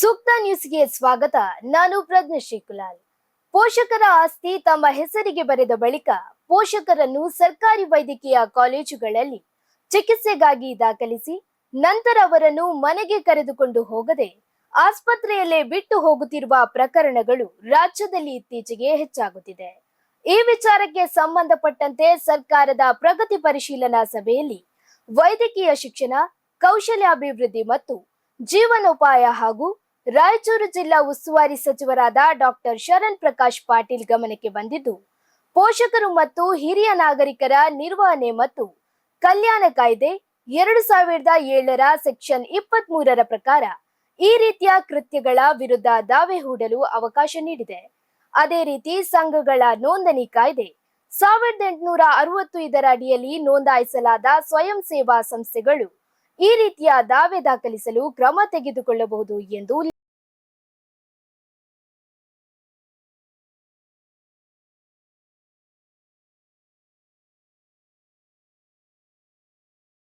ಸೂಕ್ತ ನ್ಯೂಸ್ಗೆ ಸ್ವಾಗತ. ನಾನು ಪ್ರಜ್ಞಶ್ರೀ ಕುಲಾಲ್. ಪೋಷಕರ ಆಸ್ತಿ ತಮ್ಮ ಹೆಸರಿಗೆ ಬರೆದ ಬಳಿಕ ಪೋಷಕರನ್ನು ಸರ್ಕಾರಿ ವೈದ್ಯಕೀಯ ಕಾಲೇಜುಗಳಲ್ಲಿ ಚಿಕಿತ್ಸೆಗಾಗಿ ದಾಖಲಿಸಿ ನಂತರ ಅವರನ್ನು ಮನೆಗೆ ಕರೆದುಕೊಂಡು ಹೋಗದೆ ಆಸ್ಪತ್ರೆಯಲ್ಲೇ ಬಿಟ್ಟು ಹೋಗುತ್ತಿರುವ ಪ್ರಕರಣಗಳು ರಾಜ್ಯದಲ್ಲಿ ಇತ್ತೀಚೆಗೆ ಹೆಚ್ಚಾಗುತ್ತಿದೆ. ಈ ವಿಚಾರಕ್ಕೆ ಸಂಬಂಧಪಟ್ಟಂತೆ ಸರ್ಕಾರದ ಪ್ರಗತಿ ಪರಿಶೀಲನಾ ಸಭೆಯಲ್ಲಿ ವೈದ್ಯಕೀಯ ಶಿಕ್ಷಣ, ಕೌಶಲ್ಯಾಭಿವೃದ್ಧಿ ಮತ್ತು ಜೀವನೋಪಾಯ ಹಾಗೂ ರಾಯಚೂರು ಜಿಲ್ಲಾ ಉಸ್ತುವಾರಿ ಸಚಿವರಾದ ಡಾಕ್ಟರ್ ಶರಣ್ ಪ್ರಕಾಶ್ ಪಾಟೀಲ್ ಗಮನಕ್ಕೆ ಬಂದಿದ್ದು, ಪೋಷಕರು ಮತ್ತು ಹಿರಿಯ ನಾಗರಿಕರ ನಿರ್ವಹಣೆ ಮತ್ತು ಕಲ್ಯಾಣ ಕಾಯ್ದೆ 2007ರ ಸೆಕ್ಷನ್ 23ರ ಪ್ರಕಾರ ಈ ರೀತಿಯ ಕೃತ್ಯಗಳ ವಿರುದ್ಧ ದಾವೆ ಹೂಡಲು ಅವಕಾಶ ನೀಡಿದೆ. ಅದೇ ರೀತಿ ಸಂಘಗಳ ನೋಂದಣಿ ಕಾಯ್ದೆ 1860 ಇದರ ಅಡಿಯಲ್ಲಿ ನೋಂದಾಯಿಸಲಾದ ಸ್ವಯಂ ಸೇವಾ ಸಂಸ್ಥೆಗಳು ಈ ರೀತಿಯ ದಾವೆ ದಾಖಲಿಸಲು ಕ್ರಮ ತೆಗೆದುಕೊಳ್ಳಬಹುದು ಎಂದು